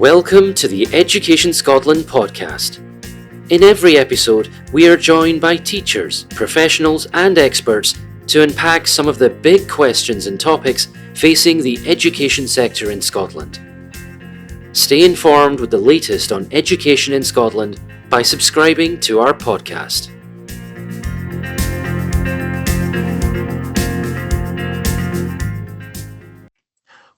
Welcome to the Education Scotland podcast. In every episode, we are joined by teachers, professionals and experts to unpack some of the big questions and topics facing the education sector in Scotland. Stay informed with the latest on education in Scotland by subscribing to our podcast.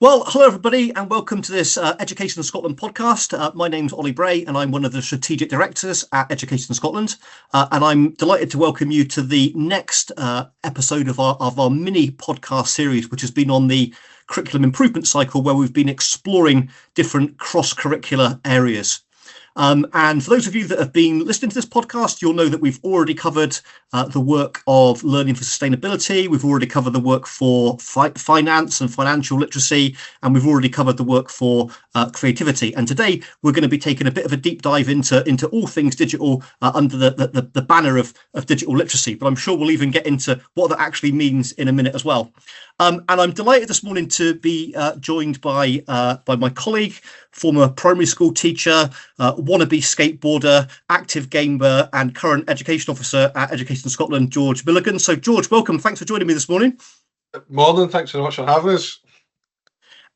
Well, hello everybody and welcome to this Education Scotland podcast. My name's Ollie Bray and I'm one of the strategic directors at Education Scotland, and I'm delighted to welcome you to the next episode of our mini podcast series, which has been on the curriculum improvement cycle, where we've been exploring different cross-curricular areas. And for those of you that have been listening to this podcast, you'll know that we've already covered the work of learning for sustainability. We've already covered the work for finance and financial literacy, and we've already covered the work for creativity. And today we're going to be taking a bit of a deep dive into all things digital under the banner of digital literacy. But I'm sure we'll even get into what that actually means in a minute as well. And I'm delighted this morning to be joined by my colleague, former primary school teacher, wannabe skateboarder, active gamer, and current Education Officer at Education Scotland, George Milliken. So, George, welcome. Thanks for joining me this morning. Morning. Thanks very much for having us.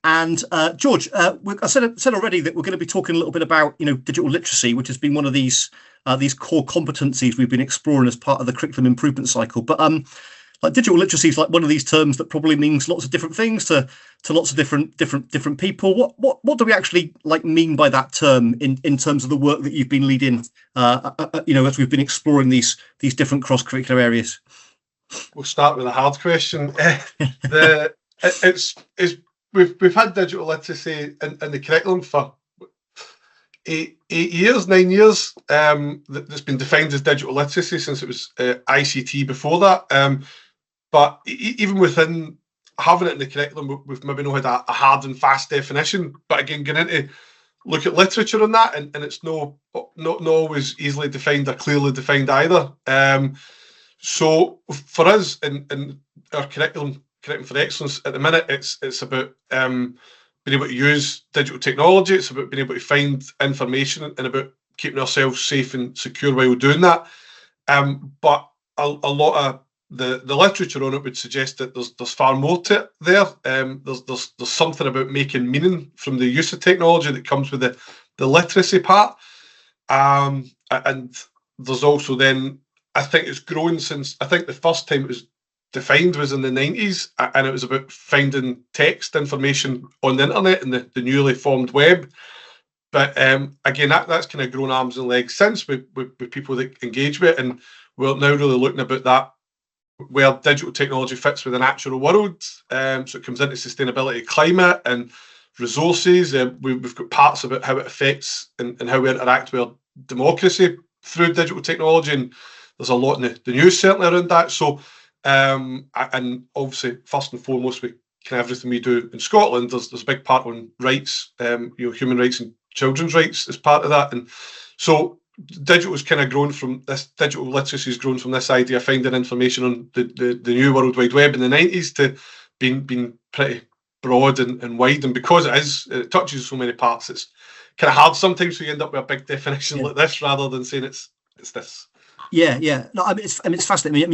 And George, I said already that we're going to be talking a little bit about digital literacy, which has been one of these core competencies we've been exploring as part of the curriculum improvement cycle. But like digital literacy is like one of these terms that probably means lots of different things to lots of different people. What do we actually mean by that term in terms of the work that you've been leading? As we've been exploring these different cross-curricular areas. We'll start with a hard question. We've had digital literacy in the curriculum for 9 years. That's been defined as digital literacy since it was ICT before that. But even within having it in the curriculum, we've maybe not had a hard and fast definition. But again, getting into look at literature on that, and it's not always easily defined or clearly defined either. So for us in our curriculum for excellence at the minute, it's about being able to use digital technology. It's about being able to find information and about keeping ourselves safe and secure while we're doing that. But a lot of the literature on it would suggest that there's far more to it there. There's something about making meaning from the use of technology that comes with the literacy part. And there's also then, I think it's grown since, I think the first time it was defined was in the 90s, and it was about finding text information on the internet and the newly formed web. But again, that's kind of grown arms and legs since with people that engage with it, and we're now really looking about that, where digital technology fits with the natural world. So it comes into sustainability, climate and resources. We've got parts about how it affects and how we interact with our democracy through digital technology, and there's a lot in the news certainly around that. So and obviously, first and foremost, we kind of everything we do in Scotland, there's a big part on rights, human rights and children's rights as part of that. And so digital has kind of grown from this, digital literacy has grown from this idea of finding information on the new World Wide Web in the 90s to being pretty broad and wide. And because it touches so many parts, it's kind of hard sometimes we end up with a big definition like this rather than saying it's this. Yeah. No, it's fascinating.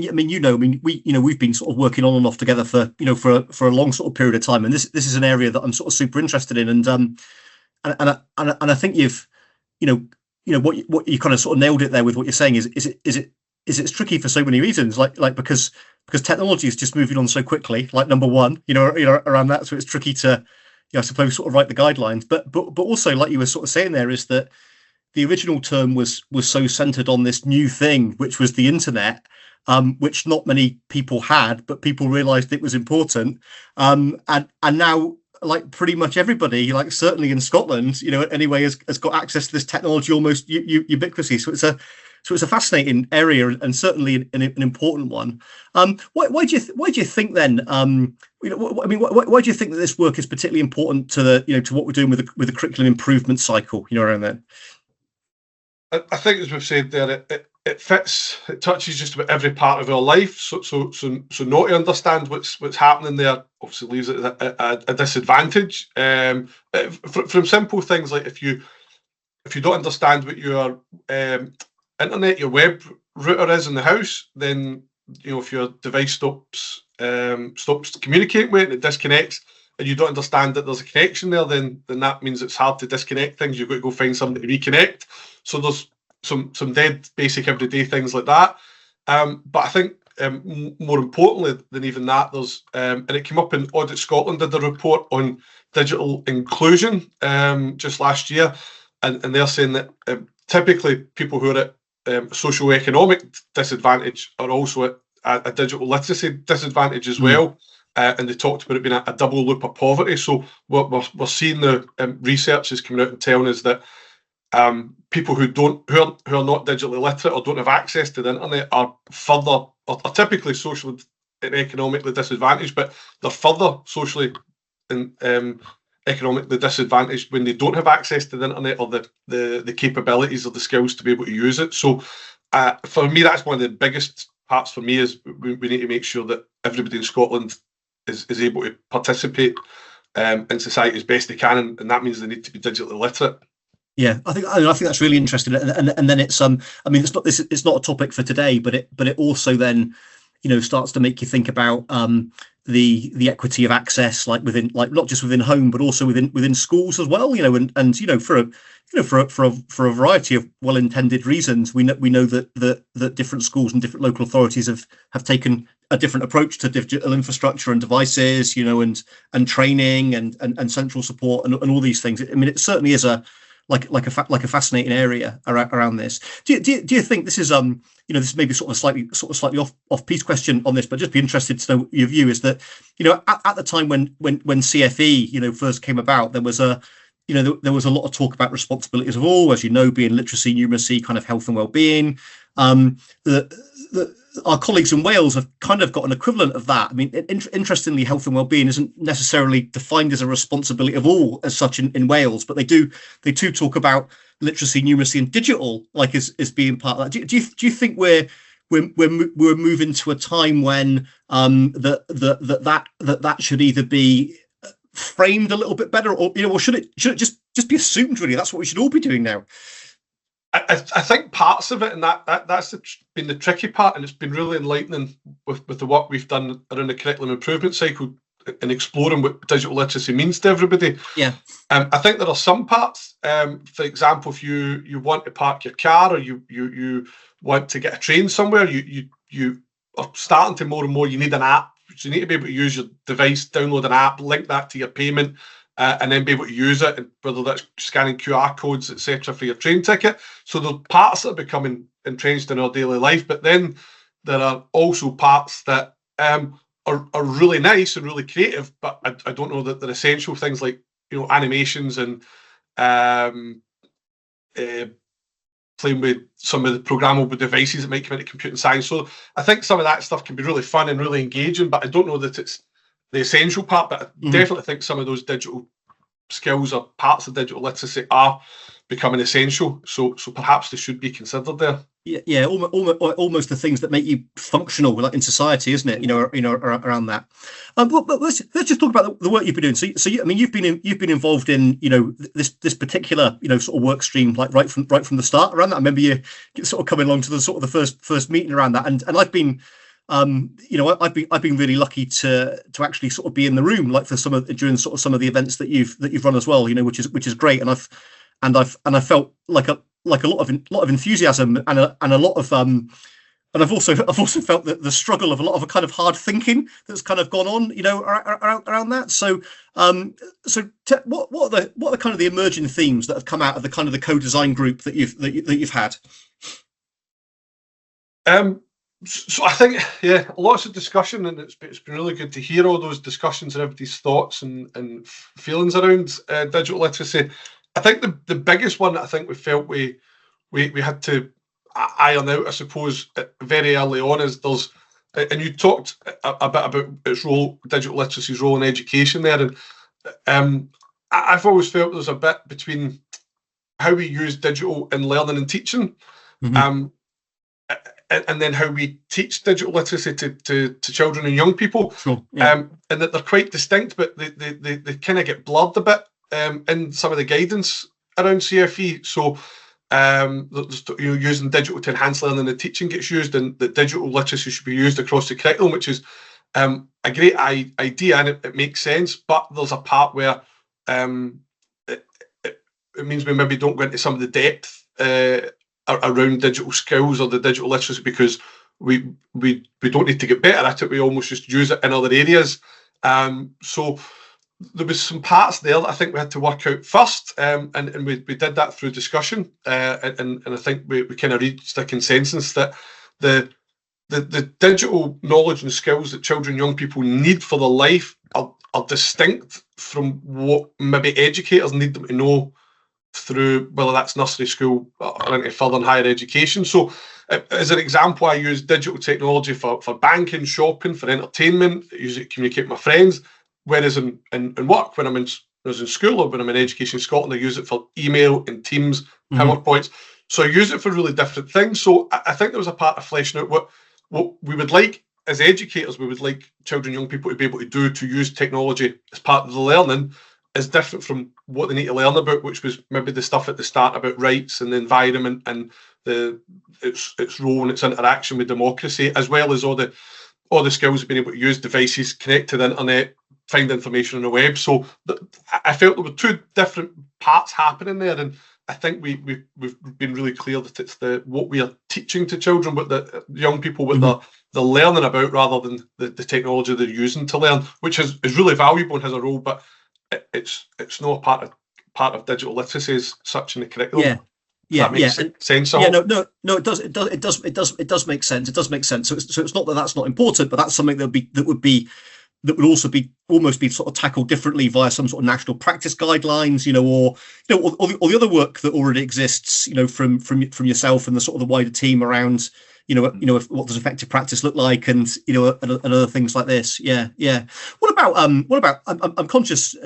We've been sort of working on and off together for a long sort of period of time, and this is an area that I'm sort of super interested in, and I think you've what you kind of sort of nailed it there with what you're saying is it's tricky for so many reasons, like because technology is just moving on so quickly. Like number one, around that, so it's tricky to, I suppose, sort of write the guidelines, but also, like you were sort of saying there, is that the original term was so centered on this new thing, which was the internet, which not many people had, but people realized it was important. And now, like pretty much everybody, like certainly in Scotland, anyway, has got access to this technology almost ubiquitously. So it's a fascinating area and certainly an important one. Why do you think then? Why do you think that this work is particularly important to to what we're doing with the curriculum improvement cycle? Around that. I think, as we've said there, it touches just about every part of our life. So not to understand what's happening there obviously leaves it at a disadvantage. From simple things like if you don't understand what your internet, your web router is in the house, then if your device stops communicating with it and it disconnects, and you don't understand that there's a connection there, then that means it's hard to disconnect things. You've got to go find somebody to reconnect. So there's some dead basic everyday things like that. But I think more importantly than even that, there's and it came up in Audit Scotland did a report on digital inclusion just last year, and they're saying that typically people who are at socio-economic disadvantage are also at a digital literacy disadvantage as well. And they talked about it being a double loop of poverty. So we're seeing the research is coming out and telling us that people who are not digitally literate or don't have access to the internet are typically socially and economically disadvantaged, but they're further socially and economically disadvantaged when they don't have access to the internet or the capabilities or the skills to be able to use it. So for me, that's one of the biggest parts for me is we need to make sure that everybody in Scotland is able to participate in society as best they can, and that means they need to be digitally literate. Yeah, I think that's really interesting, and then it's I mean, it's not a topic for today, but it also then starts to make you think about the equity of access, like not just within home, but also within schools as well. For a variety of well-intended reasons, we know that different schools and different local authorities have taken a different approach to digital infrastructure and devices, and training and central support and all these things. I mean, it certainly is a fascinating area around this. Do you think this is this may be sort of slightly off piece question on this, but just be interested to know your view, is that at the time when CFE first came about, there was a lot of talk about responsibilities of all, as being literacy, numeracy, kind of health and well-being. Our colleagues in Wales have kind of got an equivalent of that. I mean, interestingly, health and well-being isn't necessarily defined as a responsibility of all as such in Wales, but they do talk about literacy, numeracy, and digital as being part of that. Do you think we're moving to a time when that should either be framed a little bit better, or should it just be assumed really that's what we should all be doing now? I think parts of it, and that's been the tricky part, and it's been really enlightening with the work we've done around the curriculum improvement cycle and exploring what digital literacy means to everybody. Yeah. I think there are some parts, for example, if you want to park your car, or you want to get a train somewhere, you are starting to more and more, you need an app. So you need to be able to use your device, download an app, link that to your payment, and then be able to use it, and whether that's scanning QR codes, etc., for your train ticket. So there are parts that are becoming entrenched in our daily life, but then there are also parts that are really nice and really creative, but I don't know that they're essential. Things like animations and playing with some of the programmable devices that might come into computing science. So I think some of that stuff can be really fun and really engaging, but I don't know that it's the essential part. But I definitely think some of those digital skills or parts of digital literacy are becoming essential. So perhaps they should be considered there. Yeah, almost the things that make you functional, like in society, isn't it? Around that. But let's just talk about the work you've been doing. So you've been involved in this particular sort of work stream, like right from the start around that. I remember you sort of coming along to the sort of the first meeting around that, and I've been I've been really lucky to actually sort of be in the room, like for during sort of some of the events that you've run as well, which is great, and I've felt like a lot of enthusiasm and a lot of and I've also felt the struggle of a lot of a kind of hard thinking that's kind of gone on around that. So what are the kind of the emerging themes that have come out of the kind of the co-design group that you've had? So I think, lots of discussion, and it's been really good to hear all those discussions and everybody's thoughts and feelings around digital literacy. I think the biggest one that I think we felt we had to iron out, I suppose, very early on is and you talked a bit about its role, digital literacy's role in education there, and I've always felt there's a bit between how we use digital in learning and teaching. and then how we teach digital literacy to children and young people. Sure. Yeah. And that they're quite distinct, but they kind of get blurred a bit in some of the guidance around CFE. So using digital to enhance learning and teaching gets used, and that digital literacy should be used across the curriculum, which is a great idea, and it makes sense. But there's a part where it means we maybe don't go into some of the depth around digital skills or the digital literacy, because we don't need to get better at it. We almost just use it in other areas. So there was some parts there that I think we had to work out first, and we did that through discussion, and I think we kind of reached a consensus that the digital knowledge and skills that children and young people need for their life are distinct from what maybe educators need them to know through, whether that's nursery school or into further and higher education. So as an example, I use digital technology for banking, shopping, for entertainment. I use it to communicate with my friends. Whereas in work, when I was in school or when I'm in Education Scotland, I use it for email and Teams, PowerPoints. So I use it for really different things. So I think there was a part of fleshing out what we would like as educators. We would like children and young people to be able to do, to use technology as part of the learning, is different from what they need to learn about, which was maybe the stuff at the start about rights and the environment and its role and its interaction with democracy, as well as all the skills of being able to use devices, connect to the internet, find information on the web. So I felt there were two different parts happening there, and I think we've been really clear that it's what we are teaching to children, what the young people, what they're learning about, rather than the technology they're using to learn, which is really valuable and has a role, but it's not a part of digital literacy as such in the curriculum. Yeah, that makes sense. Yeah, no, it does make sense. It does make sense. So it's not that that's not important, but that's something that would also be almost be sort of tackled differently via some sort of national practice guidelines, or the other work that already exists, from yourself and the sort of the wider team around, what does effective practice look like, and and other things like this. Yeah. What about I'm conscious,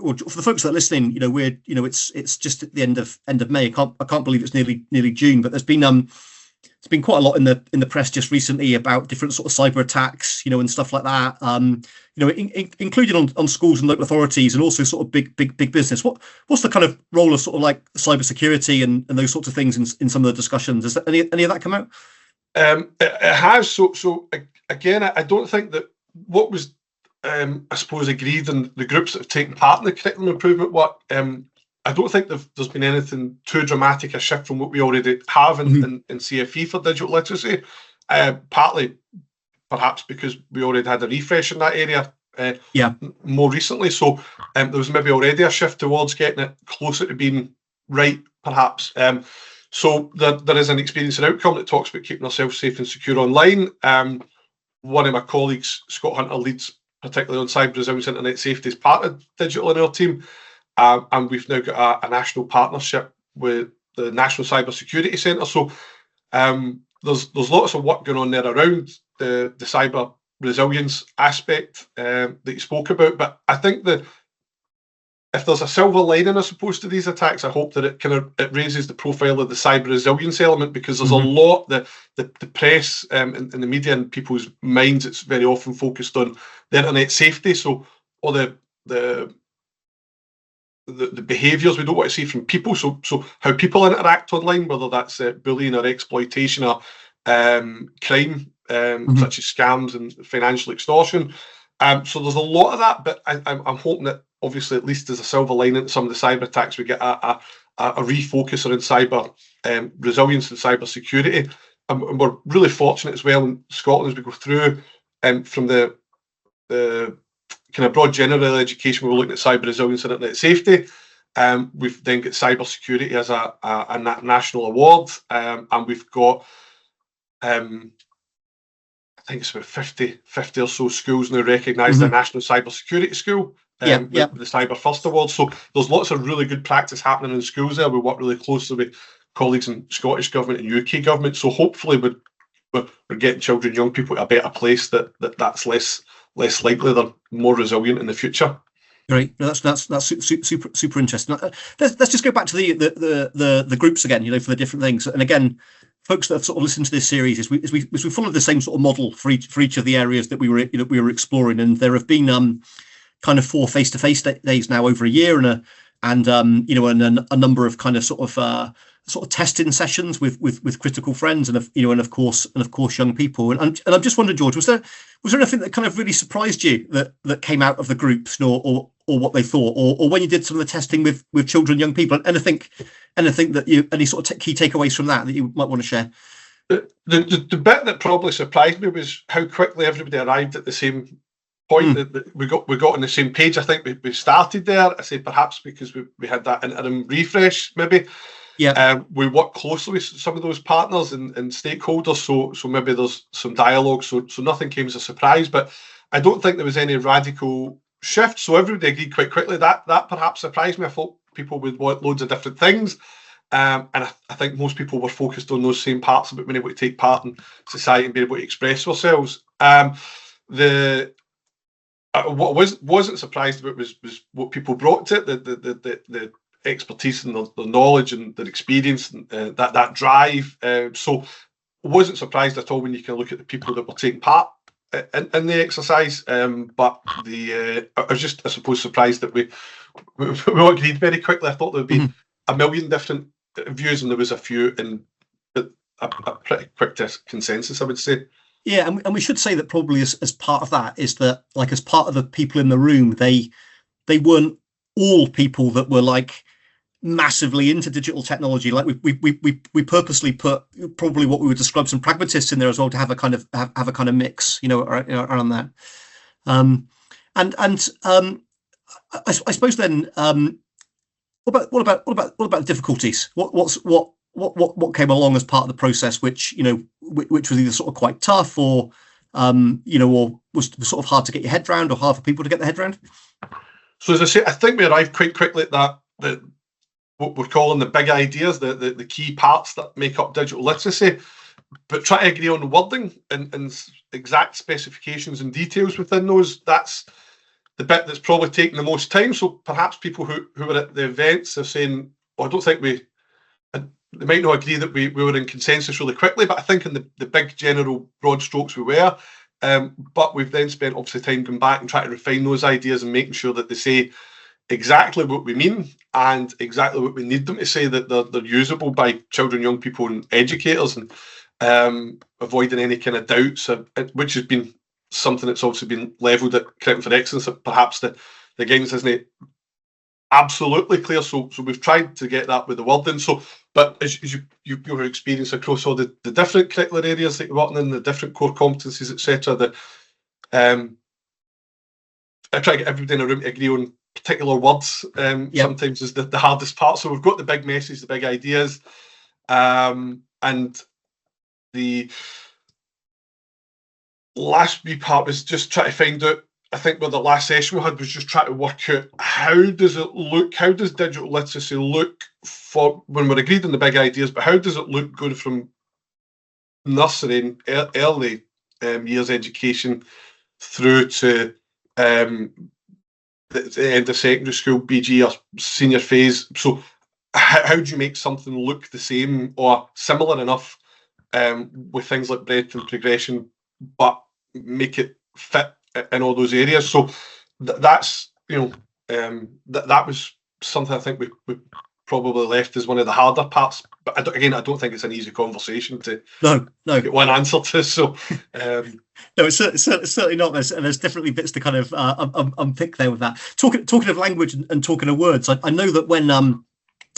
or for the folks that are listening, it's just at the end of May. I can't believe it's nearly June, but there's been quite a lot in the press just recently about different sort of cyber attacks, and stuff like that. Including on schools and local authorities, and also sort of big business. What's the kind of role of sort of like cybersecurity and those sorts of things in some of the discussions? Has any of that come out? It has. So again, I don't think that what was I suppose agreed in the groups that have taken part in the curriculum improvement work. I don't think there's been anything too dramatic a shift from what we already have in CFE for digital literacy. Partly, perhaps, because we already had a refresh in that area more recently. So there was maybe already a shift towards getting it closer to being right, perhaps. So there is an experience and outcome that talks about keeping ourselves safe and secure online. One of my colleagues, Scott Hunter, leads particularly on cyber resilience, internet safety as part of digital in our team. And we've now got a national partnership with the National Cyber Security Centre. So there's lots of work going on there around the cyber resilience aspect that you spoke about. But I think that if there's a silver lining, I suppose, to these attacks, I hope that it raises the profile of the cyber resilience element, because there's a lot, the press and the media and people's minds, it's very often focused on the internet safety. So all the behaviours we don't want to see from people, so how people interact online, whether that's bullying or exploitation or crime, such as scams and financial extortion. So there's a lot of that, but I'm hoping that obviously at least as a silver lining to some of the cyber attacks, we get a refocus around cyber resilience and cyber security. And we're really fortunate as well in Scotland as we go through from the kind of broad general education, we're looking at cyber resilience and internet safety. We've then got cyber security as a national award, and we've got I think it's about 50 or so schools now recognised a national cyber security school with the Cyber First Award. So there's lots of really good practice happening in schools there. We work really closely with colleagues in Scottish Government and UK Government. So hopefully we're getting children, young people to a better place, that's less likely, they're more resilient in the future. Great, no, that's super interesting. Let's just go back to the groups again, for the different things. And again, folks that have sort of listened to this series is we followed the same sort of model for each of the areas that we were exploring, and there have been kind of 4 face-to-face days now over a year, and a number of kind of sort of testing sessions with critical friends, and of course young people. And I'm just wondering, George, was there anything that kind of really surprised you that came out of the groups, or what they thought, or when you did some of the testing with children, young people, anything that any sort of key takeaways from that you might want to share? The bit that probably surprised me was how quickly everybody arrived at the same point. That we got on the same page. I think we started there. I say perhaps because we had that interim refresh, maybe. Yeah. We work closely with some of those partners and stakeholders, so maybe there's some dialogue. So nothing came as a surprise, but I don't think there was any radical shift. So everybody agreed quite quickly. That perhaps surprised me. I thought people would want loads of different things. And I think most people were focused on those same parts about being able to take part in society and be able to express ourselves. What wasn't surprised about was what people brought to it, the expertise and the knowledge and their experience, and that drive. So wasn't surprised at all when you can look at the people that were taking part in the exercise. But I was just, I suppose, surprised that we all agreed very quickly. I thought there would be a million different views, and there was a few, and a pretty quick consensus, I would say. Yeah, and we should say that probably as part of that is that, like, as part of the people in the room, they weren't all people that were like massively into digital technology. Like we purposely put probably what we would describe some pragmatists in there as well, to have a kind of mix, around that. I suppose then, what about difficulties? What came along as part of the process, which was either sort of quite tough, or or was sort of hard to get your head round, or hard for people to get their head round? So as I say, I think we arrived quite quickly at that what we're calling the big ideas, the key parts that make up digital literacy, but try to agree on wording and exact specifications and details within those. That's the bit that's probably taken the most time. So perhaps people who were at the events are saying, well, I don't think they might not agree that we were in consensus really quickly, but I think in the big general broad strokes we were. But we've then spent obviously time going back and trying to refine those ideas and making sure that they say exactly what we mean and exactly what we need them to say, that they're usable by children, young people and educators, and avoiding any kind of doubts, which has been something that's also been levelled at Curriculum for Excellence, that perhaps the guidance isn't absolutely clear. So we've tried to get that with the wording. So, but as your experience across all the different curricular areas that you're working in, the different core competencies, etc., I try to get everybody in a room to agree on particular words. Sometimes is the hardest part. So we've got the big message, the big ideas, and the last wee part was just try to find out, I think where the last session we had was just trying to work out how does it look, how does digital literacy look for when we're agreed on the big ideas, but how does it look going from nursery and early years education through to the end of secondary school, BG or senior phase. So how do you make something look the same or similar enough with things like breadth and progression, but make it fit in all those areas? So that's that was something I think we probably left as one of the harder parts. But I don't think it's an easy conversation to get one answer to. So no, it's certainly not. There's definitely bits to kind of unpick there with that. Talking of language and talking of words, I know that when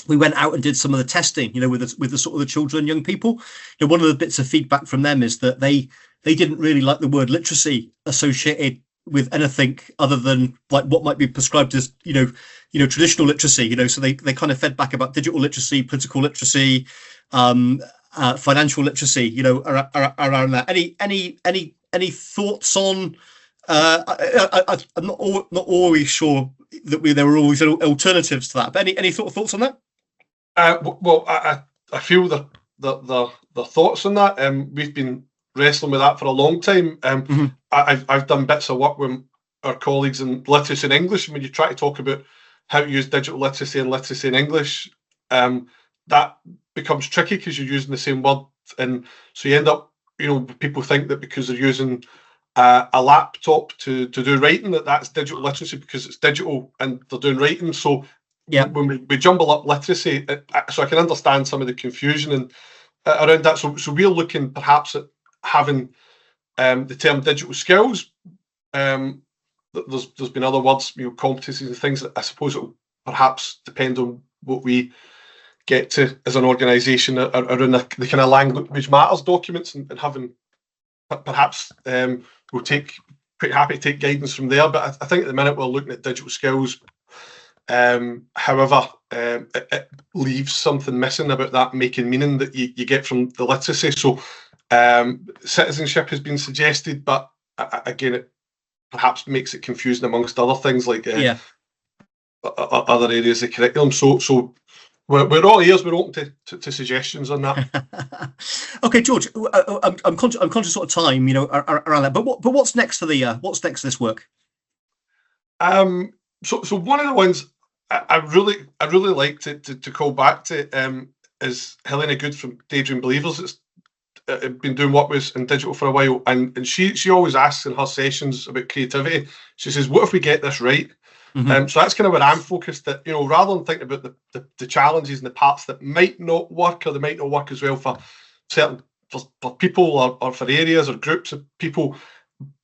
we went out and did some of the testing, with the sort of the children and young people, one of the bits of feedback from them is that they didn't really like the word literacy associated with anything other than like what might be prescribed as traditional literacy. So they kind of fed back about digital literacy, political literacy, financial literacy, around that. Any thoughts on? I'm not always sure that there were always alternatives to that, but any thoughts on that? Well, I feel the thoughts on that. We've been wrestling with that for a long time. I've done bits of work with our colleagues in literacy and English, and when you try to talk about how to use digital literacy and literacy in English, that becomes tricky because you're using the same words and so you end up, people think that because they're using a laptop to do writing, that's digital literacy because it's digital and they're doing writing. So when we jumble up literacy, so I can understand some of the confusion and around that. So we're looking perhaps at having the term digital skills. There's been other words, competencies and things that I suppose it will perhaps depend on what we get to as an organisation around the kind of language matters documents and having perhaps we'll pretty happy to take guidance from there. But I think at the minute we're looking at digital skills. However, it leaves something missing about that making meaning that you get from the literacy. So citizenship has been suggested, but again, it perhaps makes it confusing amongst other things like other areas of curriculum. So we're all ears. We're open to suggestions on that. Okay, George, I'm conscious sort of time, around that. But what's next for what's next for this work? So one of the ones I really like to call back to is Helena Good from Daydream Believers. It's been doing work with us in digital for a while, and she always asks in her sessions about creativity. She says, "What if we get this right?" Mm-hmm. So that's kind of where I'm focused. That rather than thinking about the challenges and the parts that might not work or they might not work as well for certain for people or for areas or groups of people.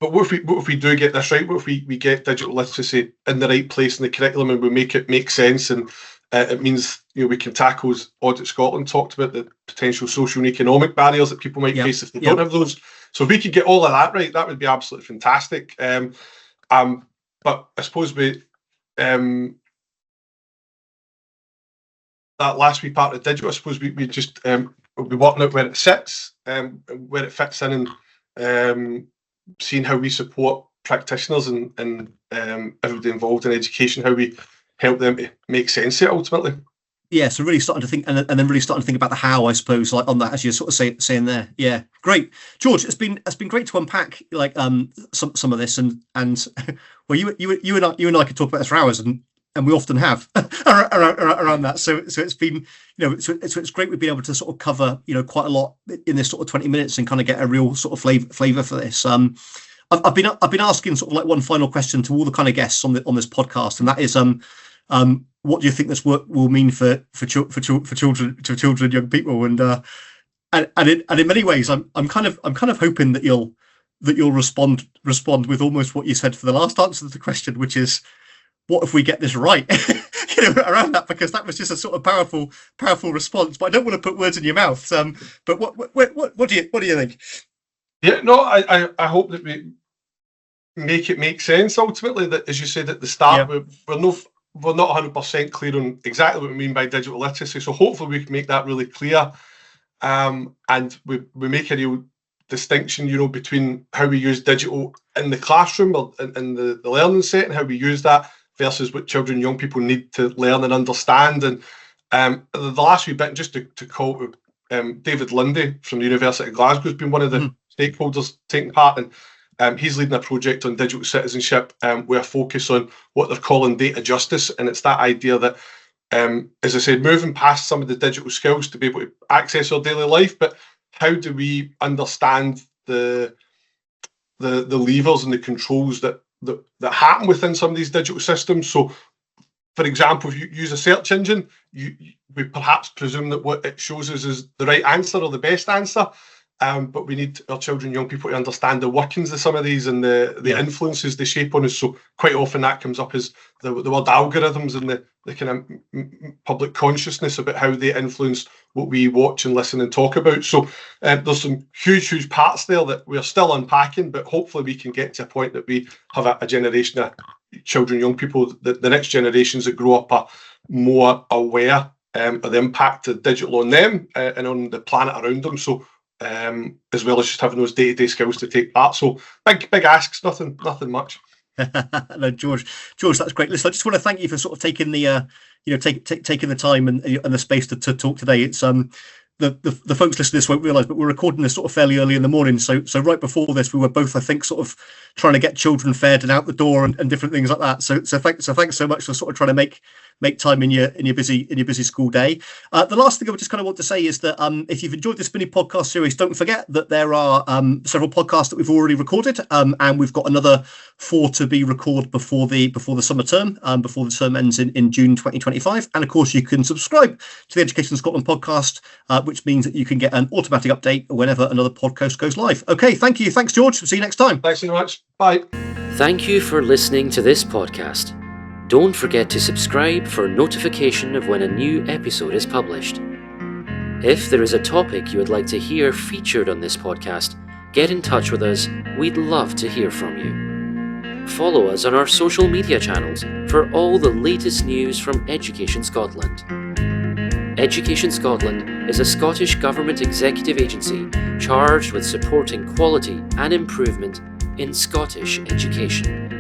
But what if we do get this right? What if we get digital literacy in the right place in the curriculum and we make it make sense? And it means we can tackle, as Audit Scotland talked about, the potential social and economic barriers that people might face if they don't have those. So if we could get all of that right, that would be absolutely fantastic. But I suppose that last wee part of digital, I suppose we just we'll be working out where it sits, where it fits in, and seeing how we support practitioners and everybody involved in education, how we help them to make sense of it ultimately. Yeah, so really starting to think, and then really starting to think about the how, I suppose, like on that, as you're sort of saying there. Yeah, great, George. It's been great to unpack some of this, and well, you and I could talk about this for hours, and we often have around that. So it's been it's great we've been able to sort of cover quite a lot in this sort of 20 minutes and kind of get a real sort of flavour for this. I've been asking sort of like one final question to all the kind of guests on this podcast, and that is what do you think this work will mean for children, young people, and in many ways, I'm kind of hoping that you'll respond with almost what you said for the last answer to the question, which is, what if we get this right? Around that, because that was just a sort of powerful response. But I don't want to put words in your mouth. But what do you think? Yeah, no, I hope that we make it make sense ultimately. That, as you said at the start, we're not 100% clear on exactly what we mean by digital literacy. So hopefully we can make that really clear, and we make a real distinction, between how we use digital in the classroom or in the learning setting, how we use that versus what children and young people need to learn and understand. And the last wee bit, just to call David Lundy from the University of Glasgow has been one of the stakeholders taking part, and he's leading a project on digital citizenship with a focus on what they're calling data justice. And it's that idea that, as I said, moving past some of the digital skills to be able to access our daily life, but how do we understand the levers and the controls that happen within some of these digital systems? So, for example, if you use a search engine, we perhaps presume that what it shows us is the right answer or the best answer. But we need our children, young people, to understand the workings of some of these and the influences they shape on us. So quite often that comes up as the word algorithms and the kind of public consciousness about how they influence what we watch and listen and talk about. So there's some huge parts there that we're still unpacking, but hopefully we can get to a point that we have a generation of children, young people, the next generations that grow up are more aware of the impact of digital on them and on the planet around them. So as well as just having those day-to-day skills to take part. So big asks, nothing much. No, George, that's great. Listen, I just want to thank you for sort of taking the taking the time and the space to talk today. It's the folks listening to this won't realise, but we're recording this sort of fairly early in the morning. So right before this, we were both, I think, sort of trying to get children fed and out the door and different things like that. So thanks so much for sort of trying to make time in your busy school day. The last thing I would just kind of want to say is that if you've enjoyed this mini podcast series, don't forget that there are several podcasts that we've already recorded, and we've got another 4 to be recorded before the summer term, before the term ends in June 2025. And of course, you can subscribe to the Education Scotland podcast, which means that you can get an automatic update whenever another podcast goes live. Okay, thank you. Thanks, George. See you next time. Thanks very much. Bye. Thank you for listening to this podcast. Don't forget to subscribe for notification of when a new episode is published. If there is a topic you would like to hear featured on this podcast, get in touch with us. We'd love to hear from you. Follow us on our social media channels for all the latest news from Education Scotland. Education Scotland is a Scottish Government executive agency charged with supporting quality and improvement in Scottish education.